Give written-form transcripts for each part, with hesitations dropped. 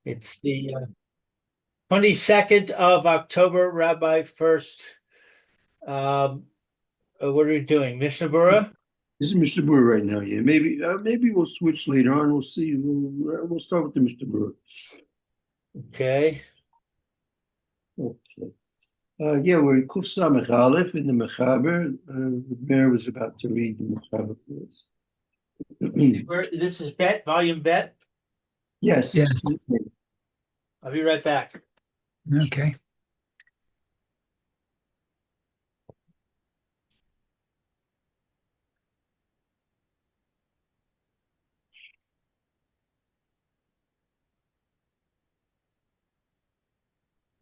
It's the 22nd of October, Rabbi Furst. What are we doing? Mishnah Berura? This is Mr. Brewer right now. Yeah, maybe we'll switch later on. We'll see. We'll start with the Mr. Brewer. Okay. Okay. Yeah, we're in Kuf Samech Aleph in the Mechaber. The mayor was about to read the Mechaber for us. This is Bet, volume Bet. Yes. Yes. I'll be right back. Okay.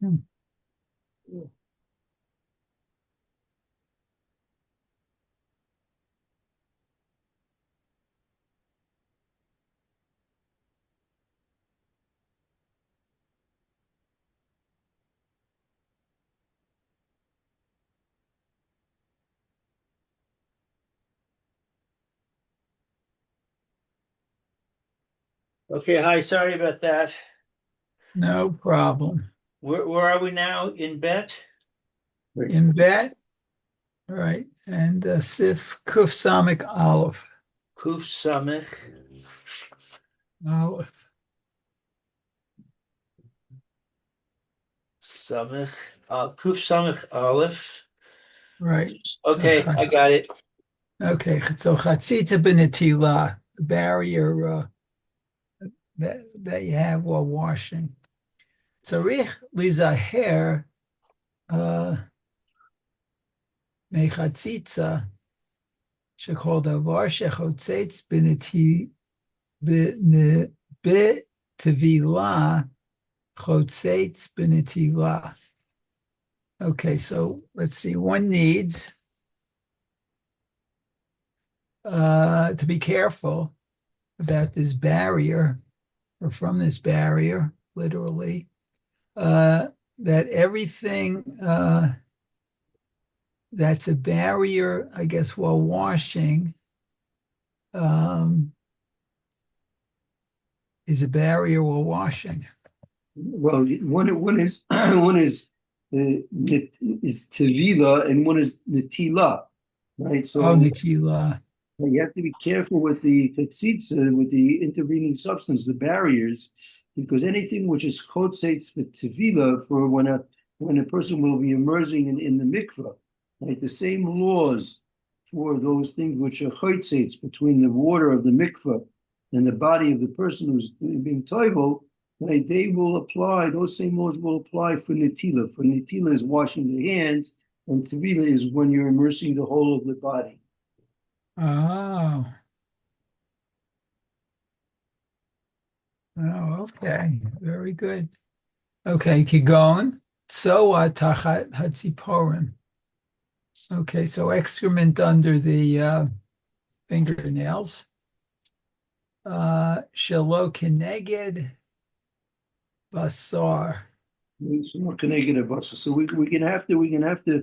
Hmm. Okay, hi, sorry about that. No problem. Where are we now in Bet? In bet, all right, and Sif Kuf Samik Aleph. Kuf Samech. Aleph. Samech. Kuf Samech Aleph. Right. So, Okay, I got it. okay. So Chatzitza Benetila, the barrier that you have while washing. Tzarich lizaher mechatzitza shekol davar shechotzetz betevila chotzetz benetila. Okay, so let's see. One needs to be careful about this barrier, or from this barrier, literally, that everything that's a barrier, I guess, while washing, is a barrier while washing. Well, one is one is tevila and one is netila, right? Oh, So Nikila. you have to be careful with the tetzitza, with the intervening substance, the barriers, because anything which is chotzetz with tevila for when a person will be immersing in the mikveh, right? The same laws for those things which are chotzetz between the water of the mikveh and the body of the person who's being toivel, right? They will apply, those same laws will apply for netila. For netila is washing the hands, and tevila is when you're immersing the whole of the body. Oh, oh, okay. Very good. Okay, keep going. So tachat hatziporim. Okay, so excrement under the fingernails. Shelo keneged basar. It's more connected about. So we can have to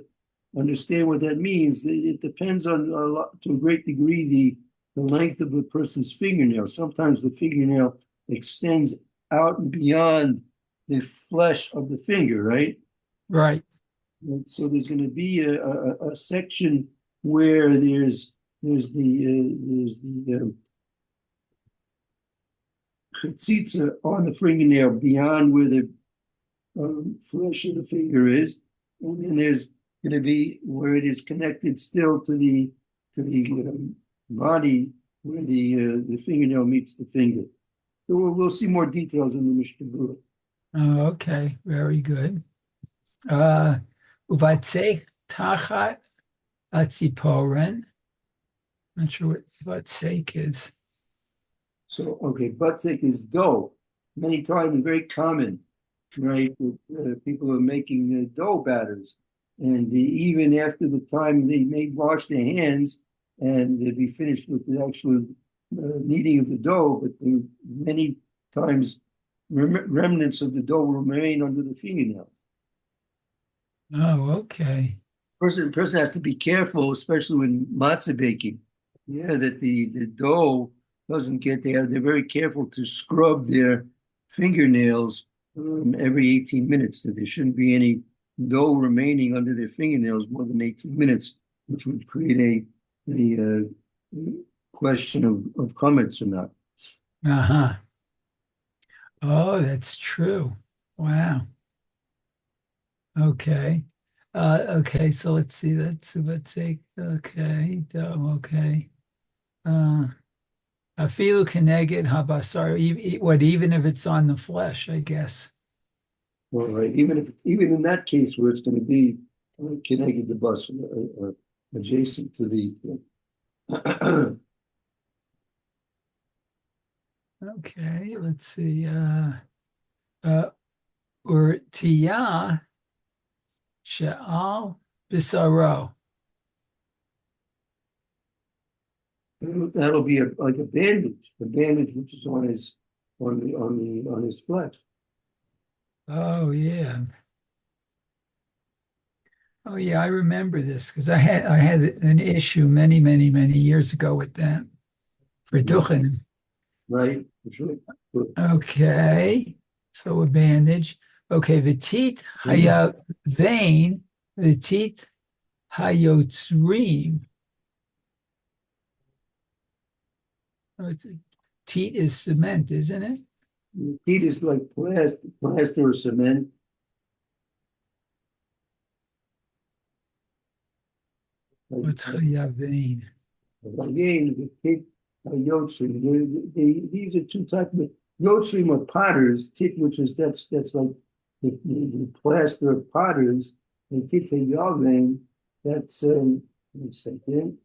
understand what that means. It depends on a lot, to a great degree, the length of a person's fingernail. Sometimes the fingernail extends out beyond the flesh of the finger, right? Right. And so there's going to be a section where there's the chitzitza on the fingernail beyond where the flesh of the finger is, and then there's going to be where it is connected still to the body where the fingernail meets the finger. So we'll see more details in the Mishnah Berurah. Oh, okay. Very good. Uvatzeh tachat atziporen. Not sure what vatzek is. So okay, butzik is dough. Many times very common, right? That, people are making dough batters, and even after the time they may wash their hands and they'd be finished with the actual kneading of the dough, but many times remnants of the dough will remain under the fingernails. Oh, okay. Person has to be careful, especially when matzah baking. Yeah, that the dough doesn't get there. They're very careful to scrub their fingernails every 18 minutes, that there shouldn't be any dough remaining under their fingernails more than 18 minutes, which would create a question of chametz or not. Uh-huh. Oh, that's true. Wow. Okay. Okay, so let's see. Let's say, okay, okay. Afilu keneged habasar, even if it's on the flesh, I guess. Well, right, even in that case where it's going to be connected the bus adjacent to the Okay, let's see. Urtiya she'al bisaro. that'll be like a bandage, which is on his on his flesh. Oh yeah. Oh yeah, I remember this because I had an issue many years ago with that for duchen. Right? For sure. Okay, so a bandage. Okay, vitit haya vein, vitit hayotzrim. Oh, teat is cement, isn't it? Teat is like plaster or cement. What's haya vein? Again, the tit yotzrim. These are two types of yotzrim are potters. Tit, which is that's like the plaster of potters, and tit yavin. That's let me say again.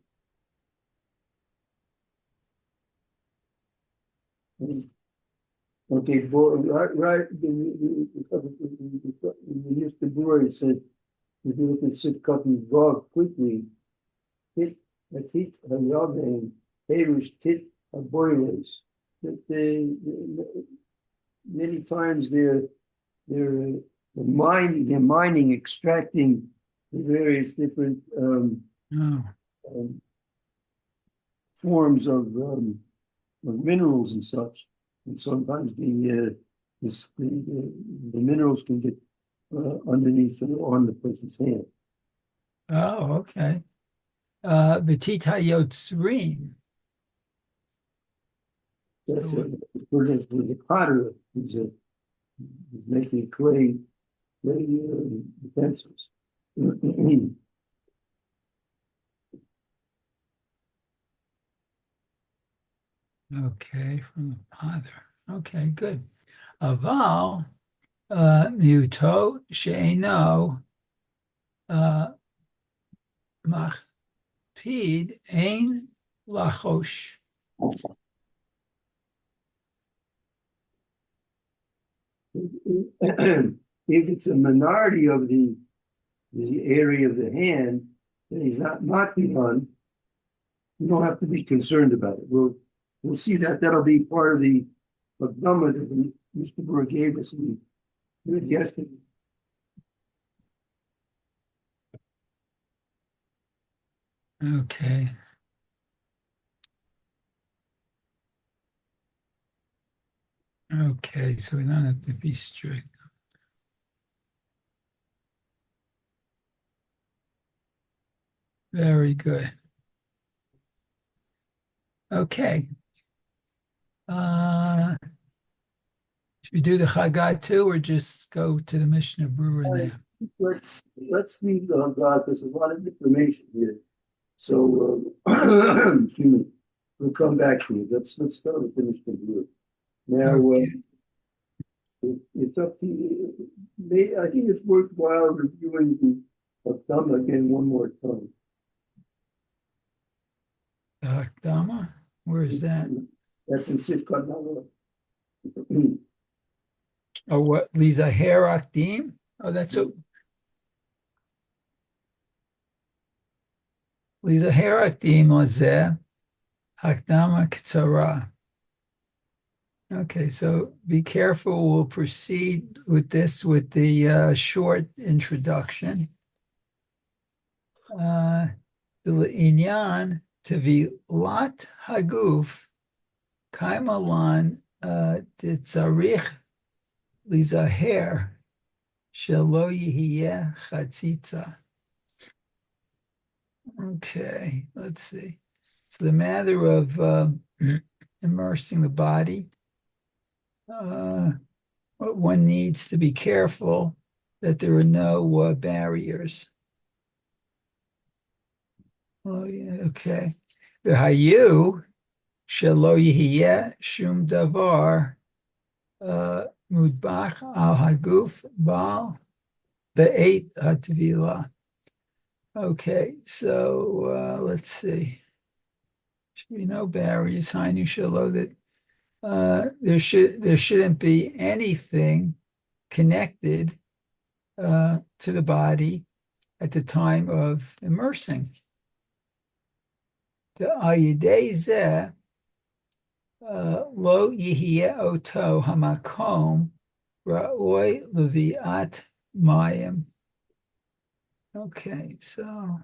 Okay, right. We used to Berura. It said if you look at Sivkot and Vav quickly, tit atit hayavin perish tit aboiles. That many times they're mining, extracting the various different Oh, forms of minerals and such. And sometimes the minerals can get underneath or on the person's hand. oh, okay. Vitit hayotzrim. That's for the potter. He's making clay utensils. Okay, from the father. Okay, good. Aval muto she'eno machpid ein lachosh. If it's a minority of the area of the hand that he's not beyond, you don't have to be concerned about it. We'll see that that'll be part of the Agama that Mr. Berura gave us. We did yesterday. Okay. Okay, so we don't have to be strict. Very good. Okay. Should we do the Chagai too, or just go to the Mishnah Berura now? Let's leave the God because there's a lot of information here. So excuse me, we'll come back to you. Let's start with the Mishnah Berura. Now Okay. it's up to you. I think it's worthwhile reviewing the Agama again one more time. Dama, where is that? That's in Sifkat Nala. Oh, what? Liza Herakdim? Oh, that's a Liza Herakdim Ozeh Hakdama Ktsara. Okay, so be careful. We'll proceed with this with the short introduction. The inyan tevilat haguf kaimalan titzarich lizaher shelo yihiyeh chatzitza. Okay, let's see. So the matter of immersing the body, one needs to be careful that there are no barriers. Oh, yeah, okay. V'hayu shelo yihiyeh shum davar mudbach al haguf bal be'et hatvila. Okay, so let's see. Should be no barriers. Hainu shelo that there shouldn't be anything connected to the body at the time of immersing. The ayidei zeh lo yihye oto hamakom ra'oi leviat mayim. Okay, so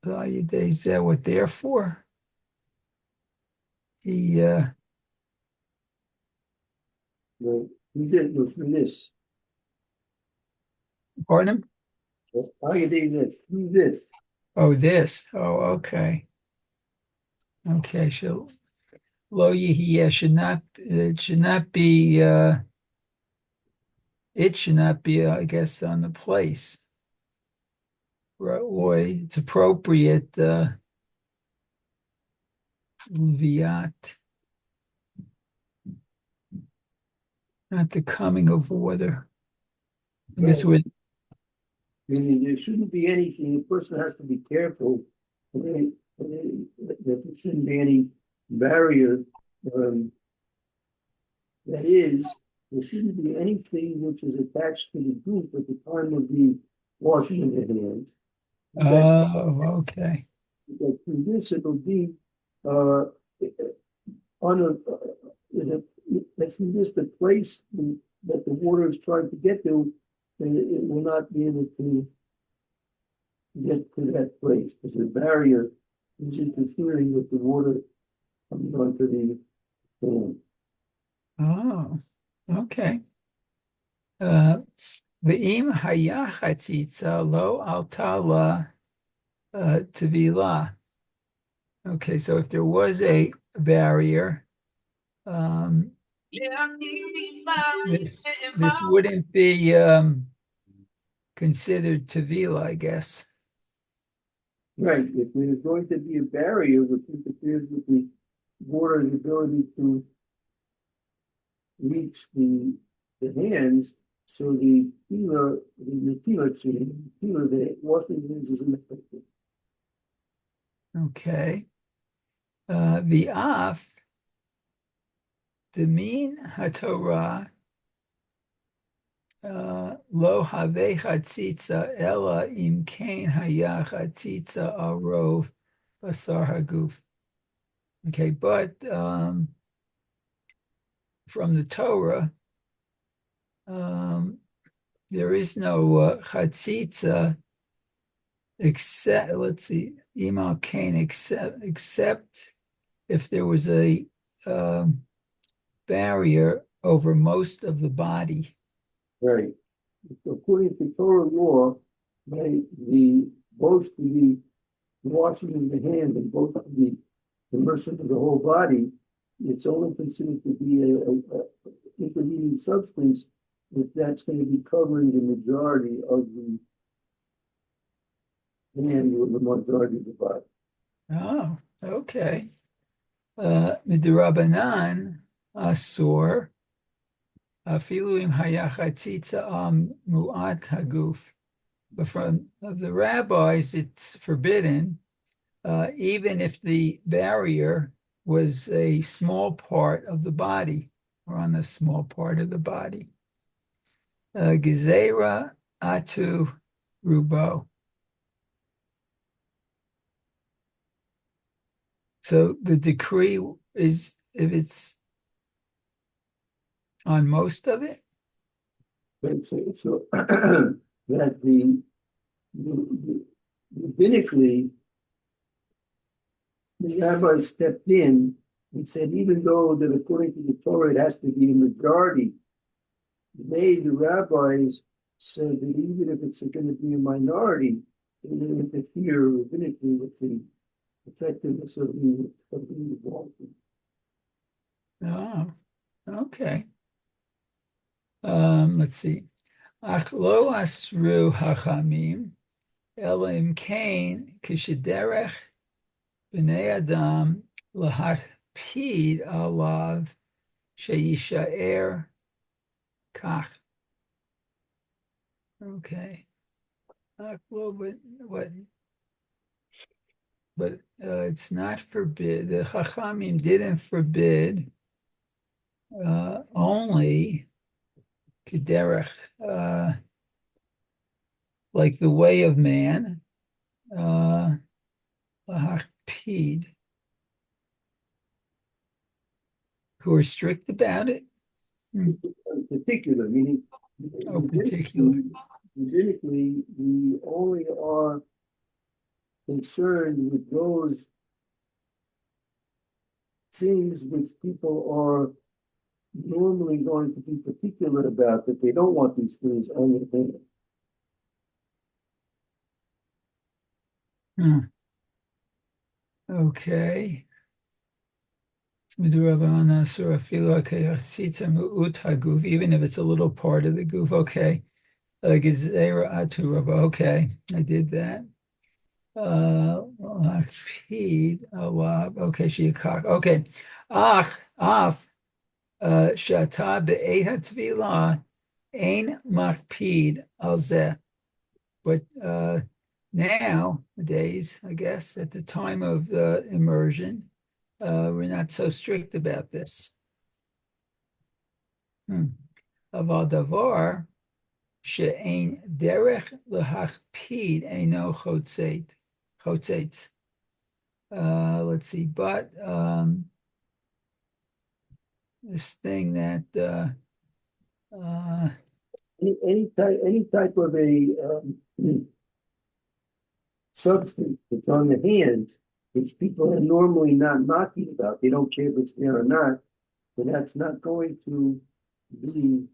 the ayidei zeh, what therefore? He did through this. pardon him? All you did is through this. Oh, this. Oh, okay. Okay, so lo yihye should not, it should not be, I guess, on the place. Ra'oi, it's appropriate, viat, not the coming of water. I guess with Meaning there shouldn't be anything, a person has to be careful that there shouldn't be any barrier. That is, there shouldn't be anything which is attached to the group at the time of the washing of the hands. okay. That through this it will be on that through this the place that the water is trying to get to, it will not be able to get to that place because the barrier is interfering with the water coming onto the hand. Oh, okay. Ve'im haya chatzitza lo altala tevila. Okay, so if there was a barrier, this wouldn't be considered tevila, I guess. Right. If there's going to be a barrier which interferes with the water's ability to reach the hands, so the washing hands is ineffective. Okay. The af, the mean haTorah, lo have chatzitza ella im kain haya chatzitza arov basar haguf. Okay, but from the Torah, there is no chatzitza except, let's see, imal kain, except if there was a barrier over most of the body. Right. According to Torah law, both the washing of the hand and both the immersion of the whole body, it's only considered to be a intervening substance if that's going to be covering the majority of the hand or the majority of the body. Oh, okay. Midrabanan asur afilu im haya chatzitza mu'at haguf. But from the rabbis, it's forbidden, even if the barrier was a small part of the body or on a small part of the body. Gezerah atu rubo. So the decree is if it's on most of it? So that the rabbinically, the rabbi stepped in and said, even though that according to the Torah it has to be a majority the rabbis, said that even if it's going to be a minority, it will interfere rabbinically with the effectiveness of the involvement. Oh, okay. Let's see. Ach lo asru hachamim elim kain kishederech b'nei adam lahakpid alav sheyishaer kach. Okay. Ach lo, but what? But it's not forbid. The Chachamim didn't forbid only kederech, like the way of man, lahakpid, who are strict about it. In particular, meaning Oh, particular. rabbinically, we only are concerned with those things which people are normally going to be particular about, that they don't want these things on their hand. Okay. Even if it's a little part of the goof. Okay. Okay, I did that. Okay, shiakak. Okay. Af, shata be'et ha'tvilah ein makpid al zeh. But nowadays, I guess, at the time of immersion, we're not so strict about this. Aval davar she'ein derech lahakpid eino chotzetz. Let's see, but this thing that any type of a substance that's on the hands, which people are normally not knocking about, they don't care if it's there or not, but that's not going to be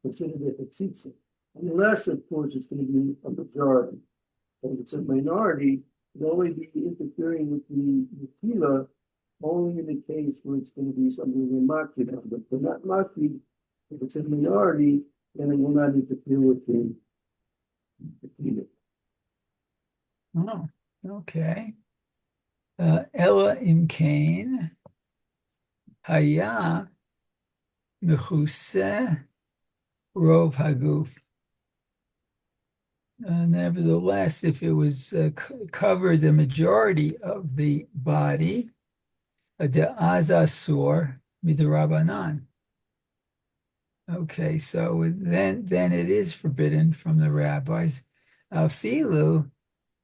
considered a tzitza, unless, of course, it's going to be a majority. But if it's a minority, it'll only be interfering with the tefillah only in the case where it's going to be something we're maked on. But for not maked, if it's a minority, then it will not interfere with the tefillah. oh, okay. Ella imkain haya mechuseh rov haguf. Nevertheless, if it was covered the majority of the body, the azasur midrabanan. Okay, so then it is forbidden from the rabbis. Afilu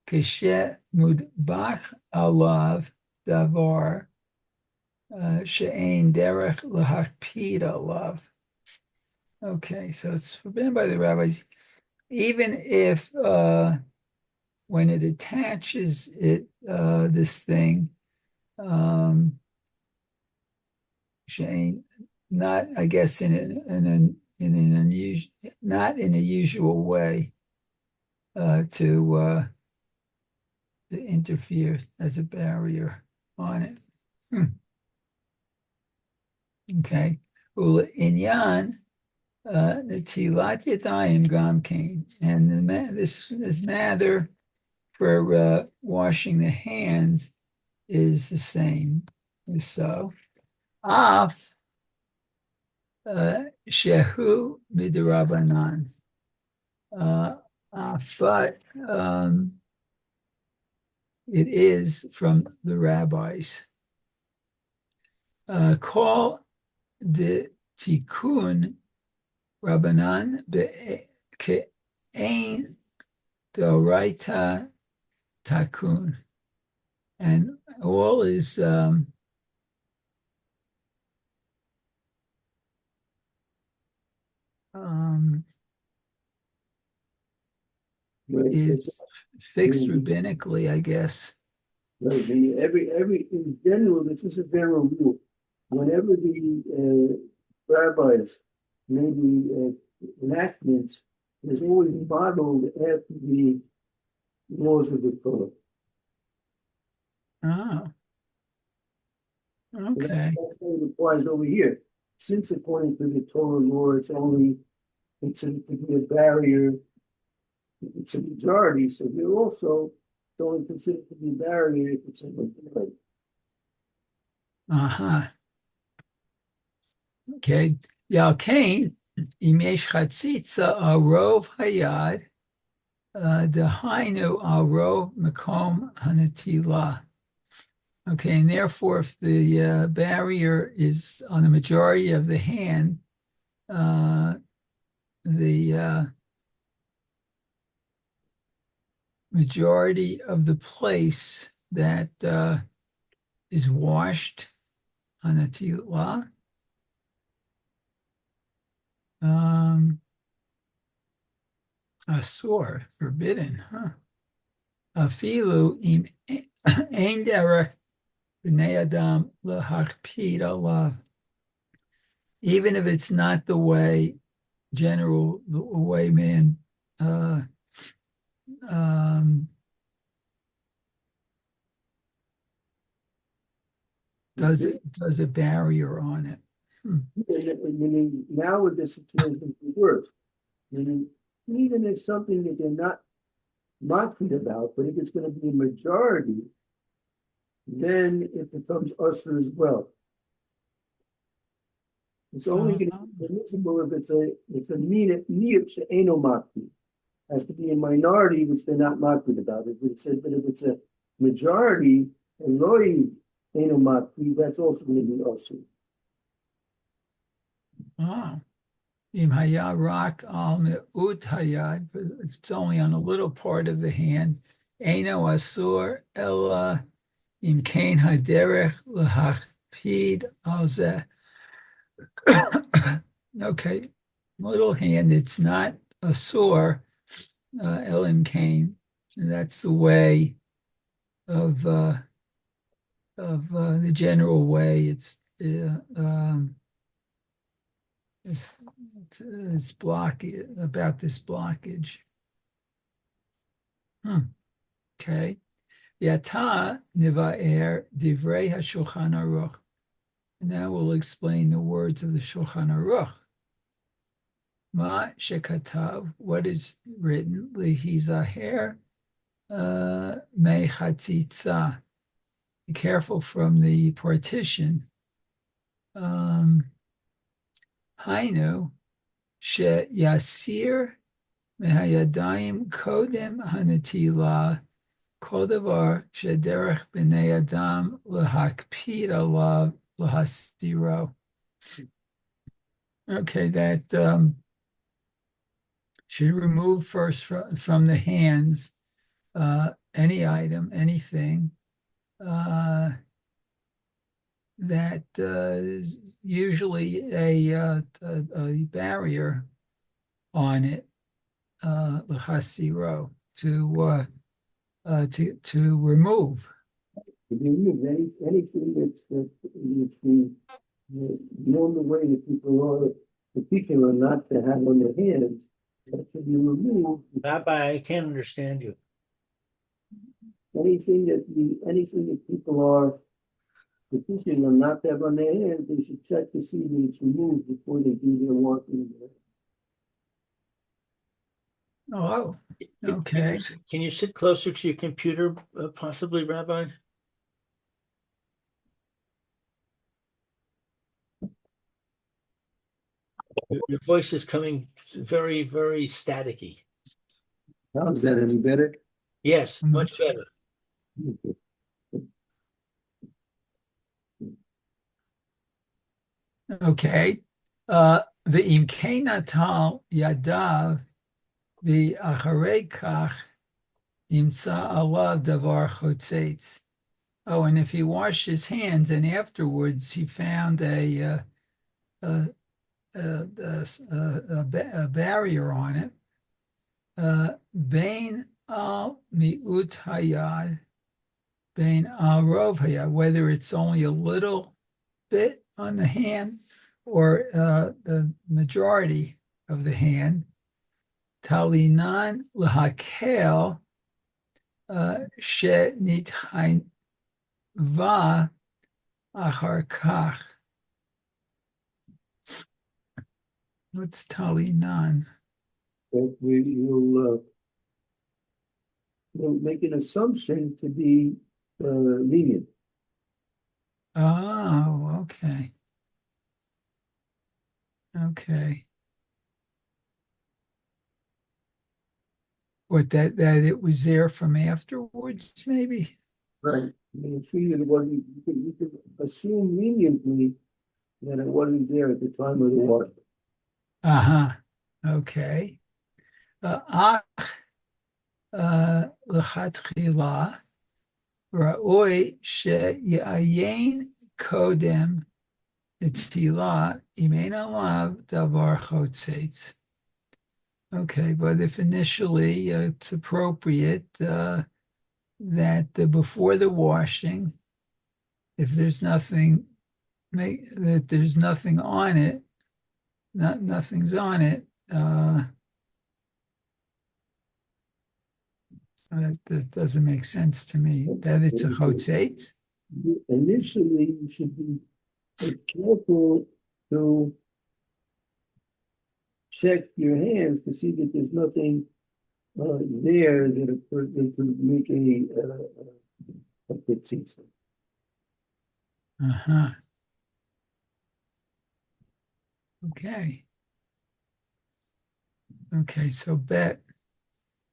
keshe mudbach alav davar she'ein derech lahakpid alav. Okay, so it's forbidden by the rabbis, even if when it attaches this thing, she'ein, not, I guess, in an unusual, not in a usual way to interfere as a barrier on it. Okay. Inyan netilat yadayim gam kain, and this matter for washing the hands is the same. So, af shehu midrabanan. But it is from the rabbis. Call the tikkun rabbanan ke'ein d'oraita takun, and all is is fixed rabbinically, I guess. Right. Every in general, this is a general rule. Whenever the rabbis maybe enactments is always modeled after the laws of the Torah. Oh, So okay. that's what it applies over here. Since according to the Torah law, it's only considered to be a barrier, it's a majority, so here also it's only considered to be a barrier if it's a majority. Uh-huh. Okay. Yalkain, imesh chatzitza arov hayad, dehainu arov makom hanatila. Okay, and therefore, if the barrier is on the majority of the hand, the majority of the place that is washed on a tila, asur, forbidden, huh? Afilu im ein derech b'nei adam lahakpid alav. Even if it's not the way the way man does a barrier on it. Meaning now with the situation worse. Meaning even if something that they're not talking about, but if it's going to be a majority, then it becomes usher as well. It's only going to be permissible if it's a miyut she'eno makpid. Has to be a minority which they're not makpid about it. But it says that if it's a majority, and loi eno makpid, that's also going to be usher. Oh. Im haya rak al me'ut hayad, but it's only on a little part of the hand. Eino asur ella im kain haderech lahakpid al zeh. Okay, little hand, it's not asur elim kain. That's the way of the general way. It's about this blockage. Okay. Yata nivaer divrei haShulchan Aruch. Now we'll explain the words of the Shulchan Aruch. Ma shekatav, what is written? Lihizaher me chatzitza. Be careful from the partition. Hainu she yasir mehayadayim kodem hanatila kodavar shederech b'nei adam lahakpid alav lahasiro. Okay, that should remove first from the hands any item, anything that is usually a barrier on it, l'chasiro, to remove. If you remove anything that's the normal way that people are particular not to have on their hands, that should be removed. Rabbi, I can't understand you. Anything that people are particular not to have on their hands, they should check to see that it's removed before they do their washing. Oh, okay. Can you sit closer to your computer, possibly, Rabbi? Your voice is coming very, very staticky. How is that any better? Yes, much better. Okay. The imkei natal yadav, the acharei kach imsa alav davar chotzetz. Oh, and if he washed his hands and afterwards he found a barrier on it, bein al miut hayad, bein al rov hayad, whether it's only a little bit on the hand or the majority of the hand, talinan lahakel shenitchayva achar kach. What's talinan? That you'll make an assumption to be lenient. Oh, okay. Okay. What, that it was there from afterwards, maybe? Right. I mean, it's really what you could assume leniently that it wasn't there at the time of the war. Uh-huh. Okay. Ach l'chatchila ra'oi she'yayin kodem netila imein alav davar chotzetz. Okay, but if initially it's appropriate that before the washing, if there's nothing, that there's nothing on it, nothing's on it, that doesn't make sense to me. That it's a chotzetz. Initially, you should be careful to check your hands to see that there's nothing there that could make a petitza. Uh-huh. Okay. Okay, so bet.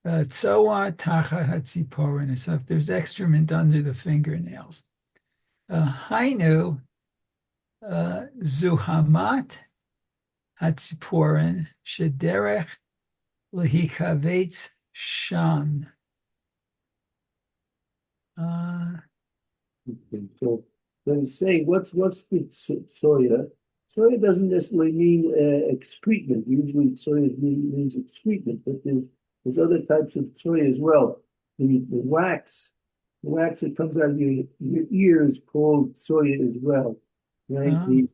Tsoa tacha hatziporin. So if there's excrement under the fingernails. Hainu zuhamat hatziporin shederech lehikavetz sham. Okay, so then say what's the soya? Soya doesn't necessarily mean excrement. Usually, soya means excrement, but there's other types of soya as well. The wax that comes out of your ear is called soya as well, right?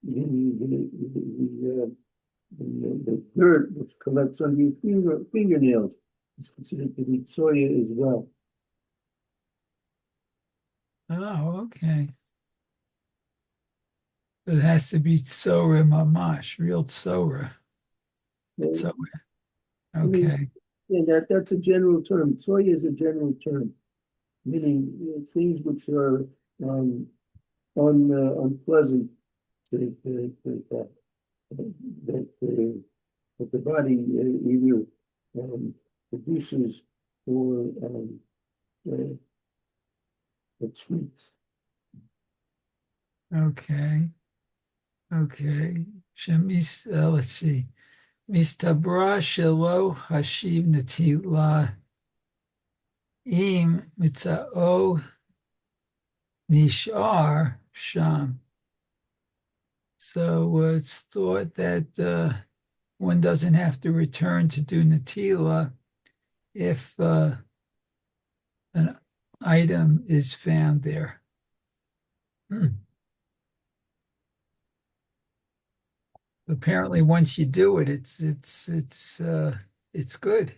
The dirt which collects on your fingernails is considered to be soya as well. Oh, okay. It has to be tsora mamash, real tsora. Tsora. Okay. Yeah, that's a general term. Soya is a general term, meaning things which are unpleasant that the body either produces or excretes. Okay. Okay. Shemis, let's see. Mistabra shelo hashiv natila im mitzao nishar sham. So it's thought that one doesn't have to return to do natila if an item is found there. Apparently, once you do it, it's good.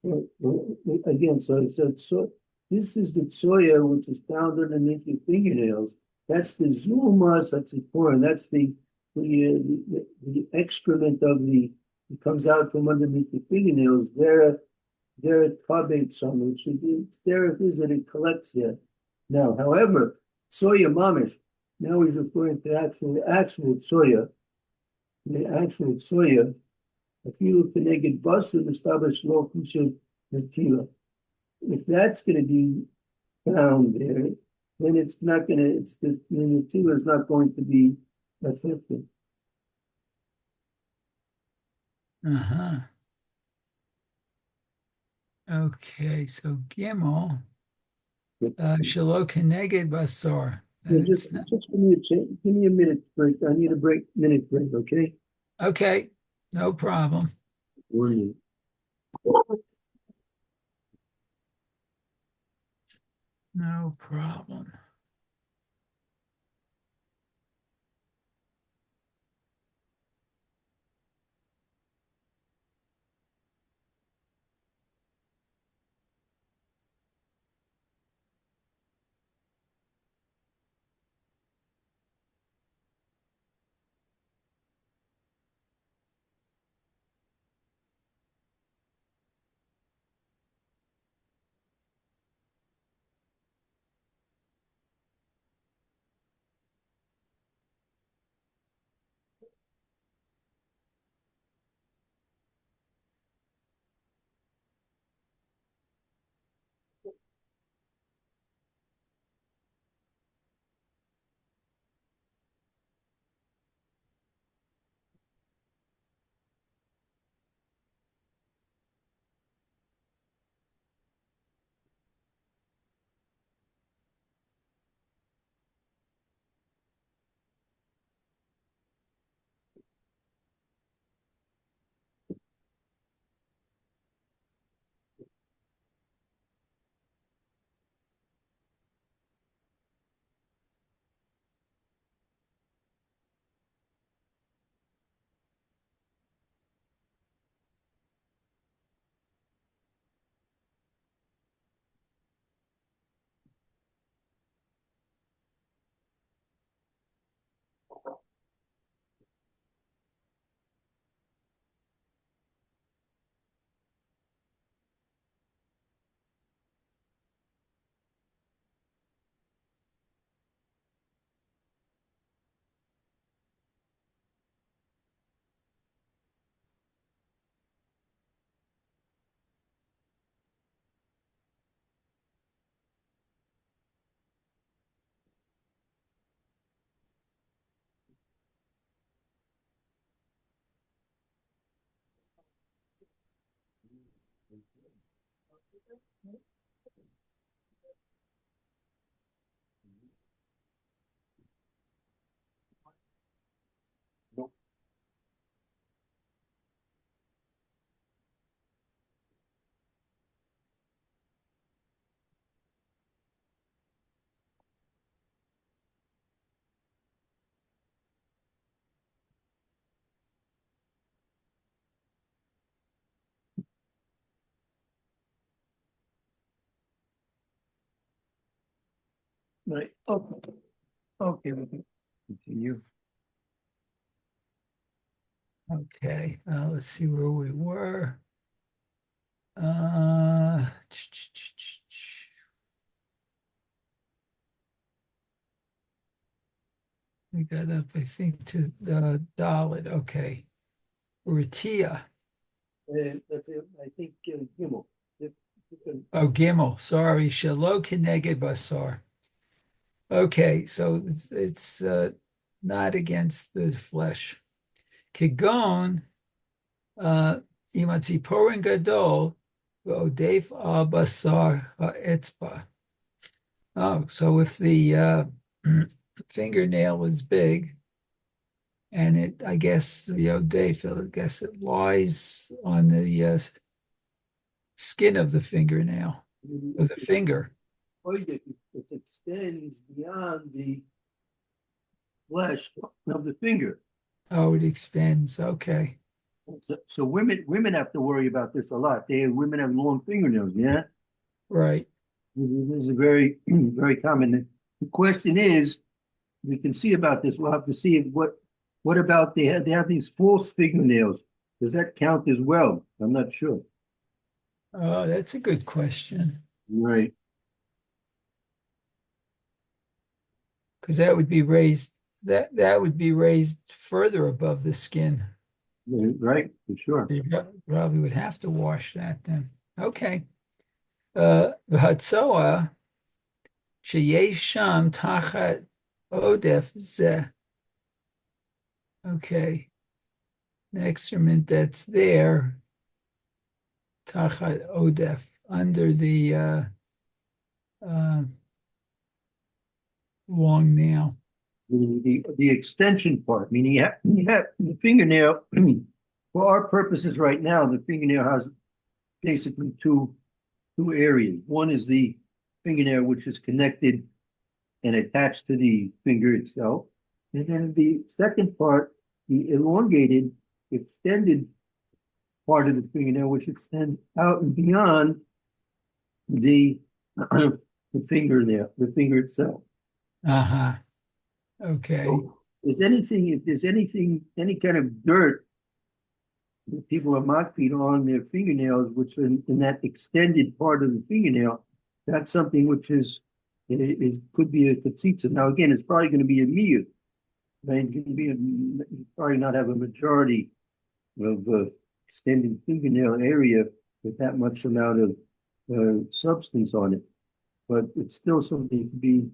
Again, so this is the soya which is found underneath your fingernails. That's the zuma satzipora. That's the excrement it comes out from underneath the fingernails. There tabate some, which it's there it is that it collects there. Now, however, soya mamish. Now he's referring to actual soya. The actual soya. If you look to naked basu, establish low kusha natila. If that's going to be found there, then it's not going to. The natila is not going to be effective. Okay, so Gimel, Shalo Keneged Basar. Yeah, just give me a minute break. I need a minute break, okay? Okay, no problem. Warning. No problem. Right. Okay. Okay, we can continue. Okay, let's see where we were. Uh, we got up, I think, to the Dalit. Okay, Ratia. That's it. I think Gimel. Oh, Gimel. Sorry, Shalo Keneged Basar. Okay, so it's not against the flesh. Kigon, Imatziporin Gadol, Odef Basar Etzba. Oh, so if the fingernail is big and it, I guess, the Odef, I guess it lies on the skin of the fingernail, of the finger. It extends beyond the flesh of the finger. Oh, it extends. Okay. So women have to worry about this a lot. Women have long fingernails, yeah? Right. This is a very, very common. The question is, we can see about this. We'll have to see what about they have these false fingernails. Does that count as well? I'm not sure. Oh, that's a good question. Right. Because that would be raised, that would be raised further above the skin. Right, for sure. You probably would have to wash that then. Okay. V'hatzoa sheyesh sham tachat odef zeh. Okay. The excrement that's there, tachat odef, under the uh, long nail. The extension part, meaning you have the fingernail. For our purposes right now, the fingernail has basically two areas. One is the fingernail, which is connected and attached to the finger itself. And then the second part, the elongated, extended part of the fingernail, which extends out and beyond the the fingernail, the finger itself. Uh-huh. Okay. So if there's anything, any kind of dirt that people are makpid on their fingernails, which are in that extended part of the fingernail, that's something which is could be a katsitsa. Now again, it's probably going to be a miyut. Right? It's going to be probably not have a majority of extended fingernail area with that much amount of substance on it, but it's still something to be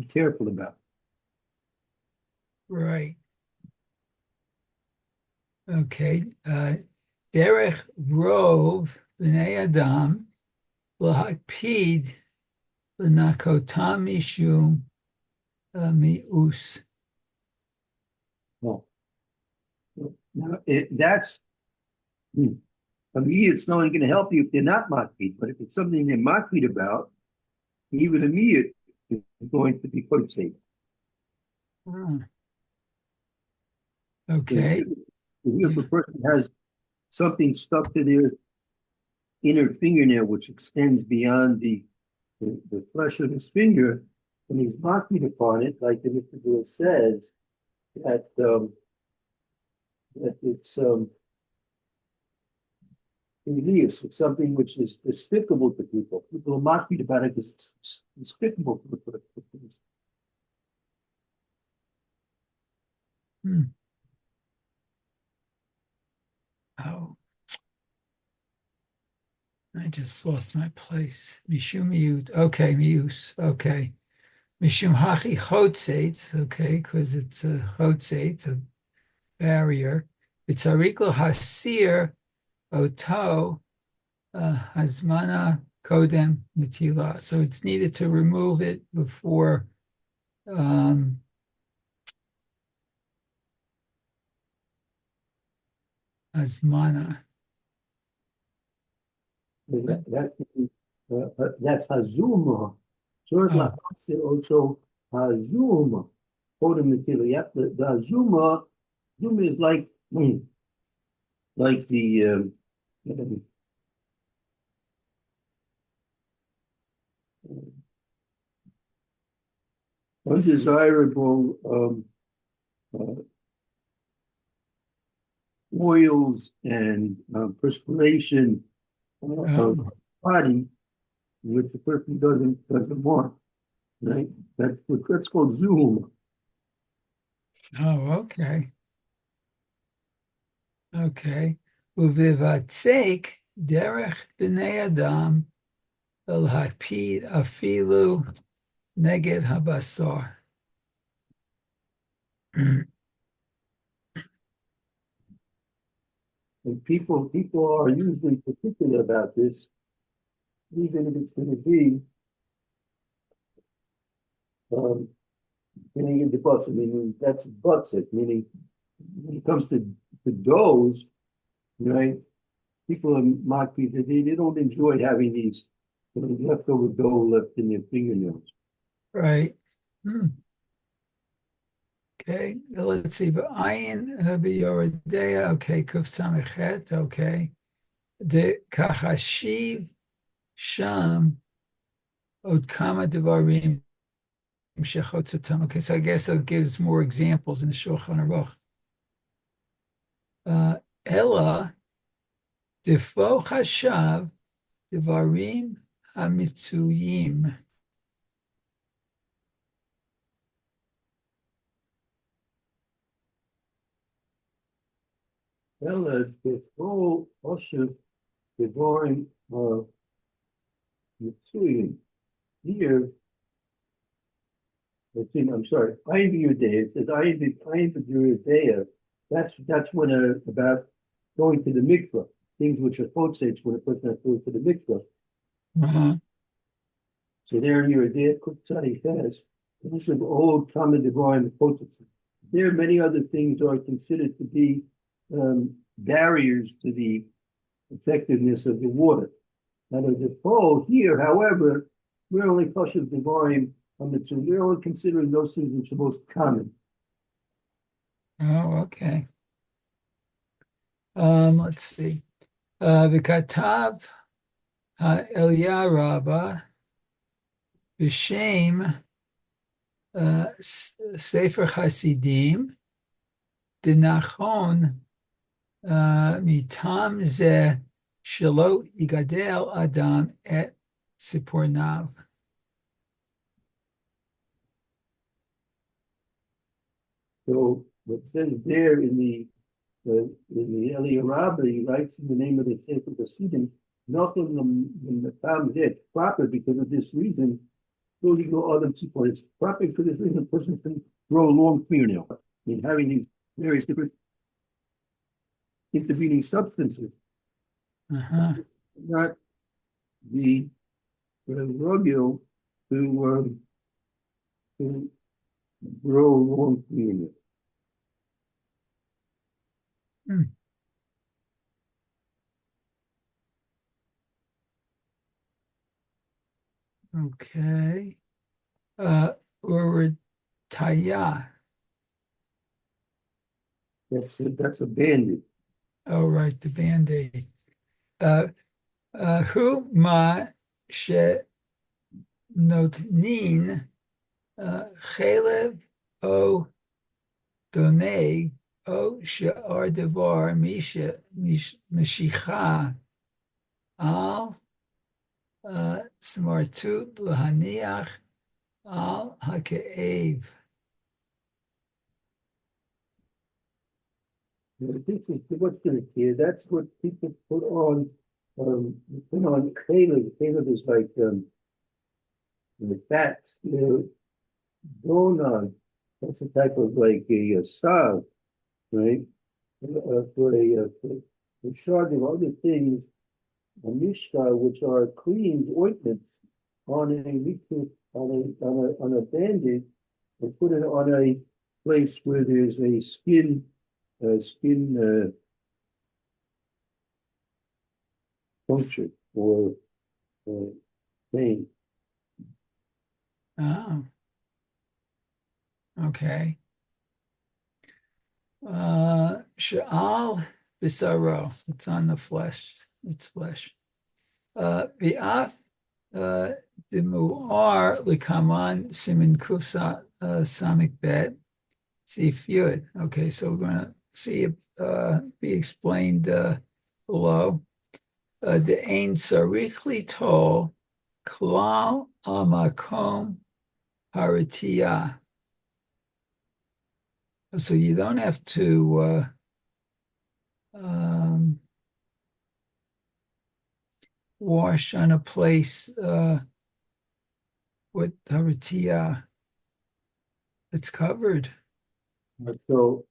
careful about. Right. Okay. Derech rov b'nei adam l'hakpid l'nakotam mishum mi'us. Well, now that's I mean, it's not only going to help you if they're not makpid, but if it's something they're makpid about, even a miyut is going to be quite safe. Hmm. Okay. If a person has something stuck to their inner fingernail, which extends beyond the flesh of his finger, and he's makpid upon it, like the Mishnah says, that it's something which is despicable to people. People are mocking about it because it's despicable to put it. Hmm. Oh, I just lost my place. Mishum miut. Okay, mius. Okay. Mishum hachi chotzeitz. Okay, because it's a chotzeitz, a barrier. It's hariklo hasir oto Hazmana Kodem Natila. So it's needed to remove it before Hazmana. That's Hazuma. Short Lachase also Hazuma. Kodem Natila. Yep, the Hazuma, Zuma is like the undesirable oils and perspiration of body, which the person doesn't want, right? That's called zoom. Oh, okay. Okay. Uvivatsek derech b'nei adam el hakpid afilu neged habasar. And people are usually particular about this, even if it's going to be meaning in the butts, meaning that's butts it, meaning when it comes to doughs, right? People are maki that they don't enjoy having these leftover dough left in their fingernails. Right. Okay. Let's see. Ayin biyoredea. Okay. Kuf samechet. Okay. The kachashiv sham od kama devarim shechotzatam. Okay. So I guess it gives more examples in the Shulchan Aruch. Ella defo chashav devarim hamitzuyim. Ella defo oshev devarim mitzuyim. Here, I'm sorry, Ayin Yudea. It says Ayin Yudea. That's when about going to the mikvah, things which are chotzeits when a person has to go to the mikvah. So there in Yudea, Kutzai says, this is old Talmud Devarim chotzeits. There, many other things are considered to be barriers to the effectiveness of the water. Now the pole here, however, we're only kosher Devarim. We're only considering those things which are most common. Oh, okay. Let's see. V'katav Eliyahu Rabbah b'shem Sefer Hasidim Dinachon mitam ze shelo yigadel adam et tzipornav. So what says there in the Eliyahu Rabbah, he writes in the name of the Sefer Hasidim, nothing in the Tam there proper because of this reason. It's proper for this reason. A person can grow a long fingernail. I mean, having these various different intervening substances, not the rugio to grow a long fingernail. Okay. Or Taya. That's a bandit. Oh, right, the Band-Aid. Hu ma she notnin chelev o doneg o she'ar devar mishicha al smartut lahaniach al hake'ev. This is what's in it here. That's what people put on. Put on chalev. Chalev is like fat, bone. That's a type of like a salve, right? For a shard of other things Mishna, which are creams, ointments, on a bandage, and put it on a place where there's a skin puncture or pain. Oh, okay. Sha'al bisaro. It's on the flesh. It's flesh. V'af Dimuar likaman simin kufsa samik bet. See yud. Okay, so we're going to see it be explained below. The ein sarich tol klal amakom haritiyah. So you don't have to wash on a place with haritiyah. It's covered. So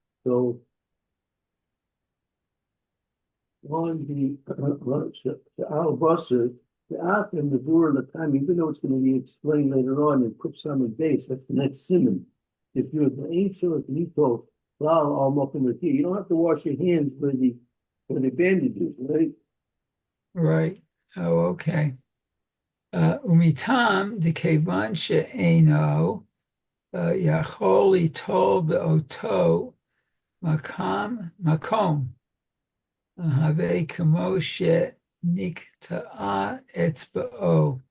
on the Al Basr, the Af and the Berura the time, even though it's going to be explained later on in Kupsam base, that's the next simon. If you're the ancient Nito, you don't have to wash your hands for the bandages, right? Right. Oh, okay. Umitam de kevan she'eno yachol litol be'oto makom have kamo she'nikta'a etzba'o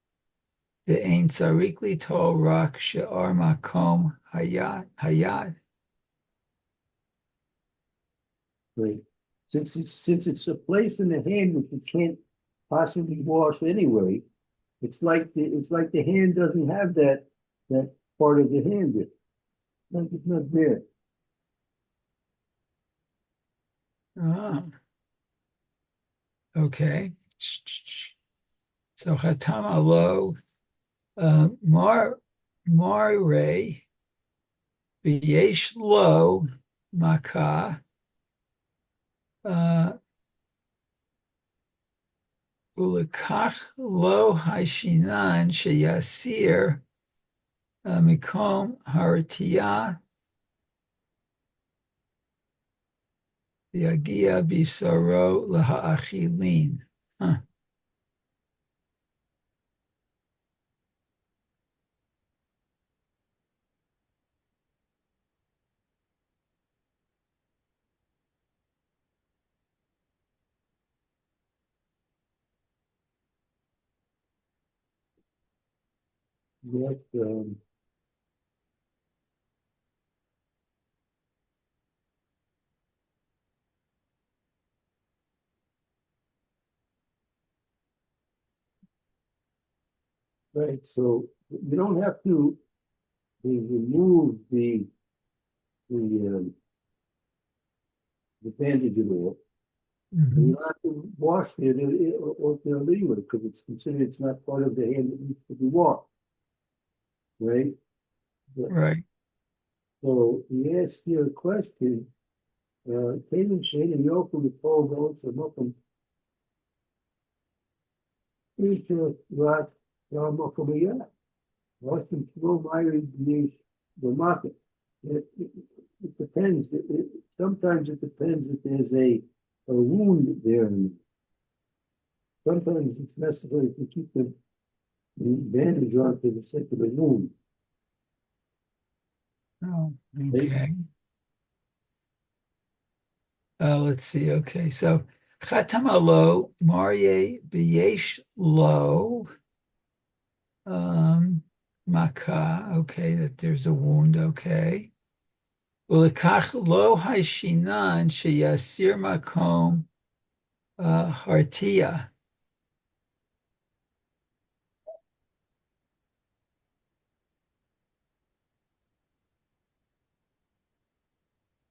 de'ein tzarik litol rak she'ar makom hayad. Right. Since it's a place in the hand which you can't possibly wash anyway, it's like the hand doesn't have that part of the hand. It's like it's not there. Okay. So Chatam Alo Mare V'yesh Lo Makah Ulekach Lo Haishinan Sheyasir Mikom Haratiyah Yagia Bisaro Laha'achilin. Huh. That right. So you don't have to remove the the bandage at all. Mhm. You don't have to wash it or leave it because it's considered it's not part of the hand that needs to be washed, right? Right. So he asked you a question. Tatum Shane and Yokum the Paul goes to Mokum. Future Rat Ramokumia. Washington Flow Myri the market. It depends. Sometimes it depends if there's a wound there. Sometimes it's necessary to keep the bandage on for the sake of the wound. Oh, okay. Let's see. Okay, so Chatam Alo Marye B'yesh Lo Makah. Okay, that there's a wound. Okay. Ulekach Lo Haishinan Sheyasir Makom Hartia.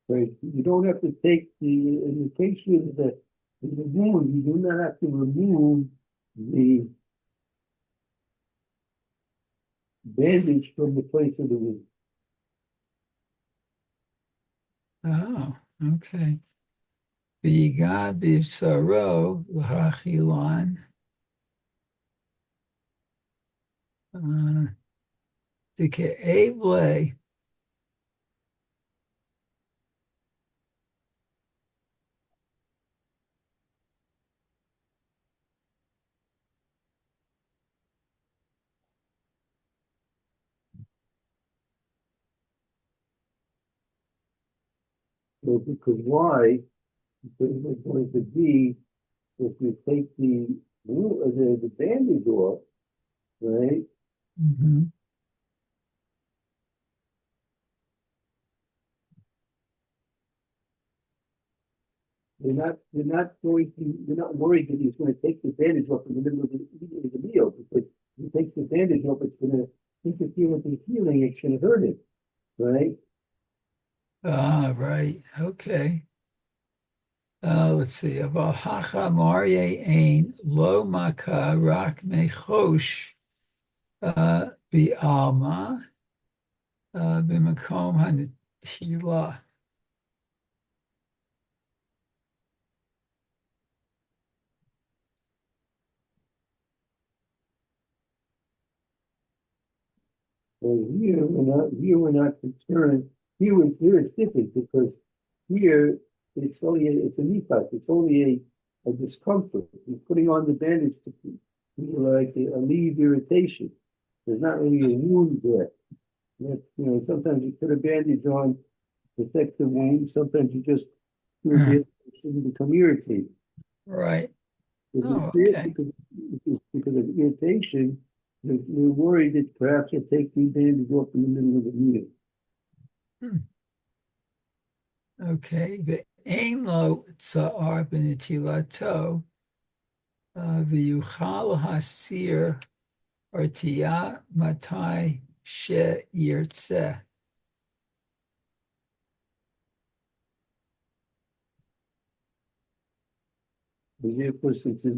Right? You don't have to take in the case of the wound, you do not have to remove the bandage from the place of the wound. Oh, okay. V'yigad b'saro l'hachilan דכאב לי. So because why? Because it's going to be if you take the bandage off, right? Mhm. You're not worried that he's going to take the bandage off in the middle of the meal because if he takes the bandage off, it's going to interfere with his healing. It's going to hurt him, right? Right. Okay. Let's see. אבל החמריה אין לא מכה רק מחוש בעלמא במקום הנטילה. So we're not concerned. Here it's different because here it's a nifas. It's only a discomfort. He's putting on the bandage to like alleviate irritation. There's not really a wound there. Sometimes you put a bandage on to protect the wound. Sometimes you just it shouldn't become irritated. Right. If Oh, it's there okay. because of irritation, you're worried that perhaps you'll take the bandage off in the middle of the meal. Okay. ואין לו צער בנטילתו ויוכל להסיר הרתיעה מתי שירצה. And therefore, since there's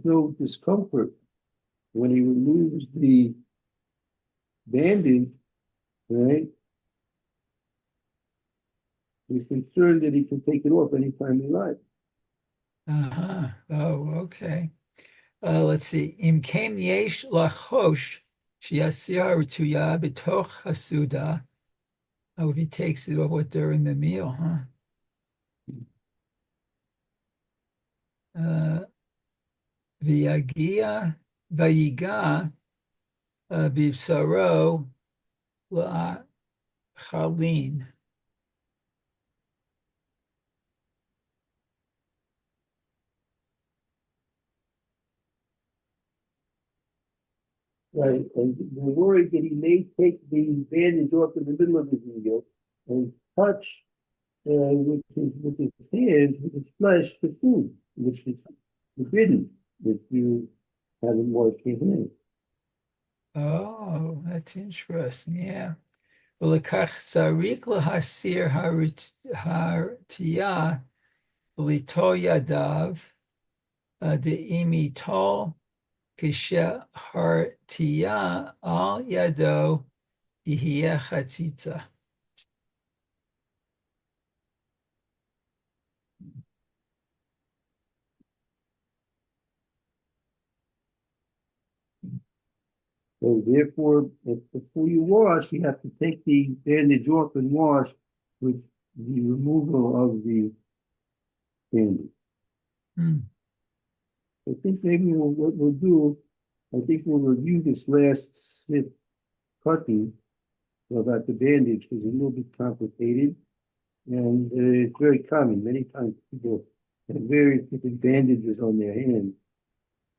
no discomfort when he removes the bandage, right? He's concerned that he can take it off anytime he likes. Oh, okay. Let's see. אם כן יש לחוש שיסיר הרתויה בתוך הסעודה. Oh, if he takes it off during the meal, huh? ויגע בבשרו לאכלין. Right, and they're worried that he may take the bandage off in the middle of his meal and touch with his hands, with his flesh, the food, which is forbidden if you haven't washed your hands. Oh, that's interesting. Yeah. ולכך צריך להסיר הרתיעה וליטול ידיו דאם ייטול כשהרתיעה על ידו יהיה חציצה. So therefore, before you wash, you have to take the bandage off and wash with the removal of the bandage. I think maybe what we'll do, I think we'll review this last cutting about the bandage because it's a little bit complicated and it's very common. Many times people have various different bandages on their hand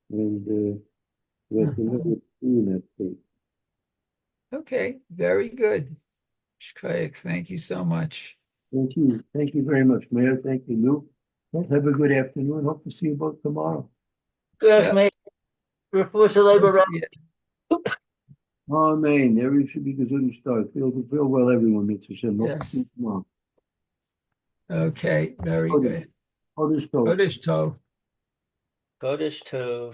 and we have to know what to do in that case. Okay, very good. Shkayek, thank you so much. Thank you. Thank you very much, Mayor. Thank you, Lou. Have a good afternoon. Hope to see you both tomorrow. Yes, Yeah. mate. Refuah Shalom. Amen. Everyone should be gesund start. Feel well, everyone. Mitzvah Shem. Hope to see you tomorrow. Okay, very good. Chodesh Tov. Kodesh Tov. Kodesh Tov.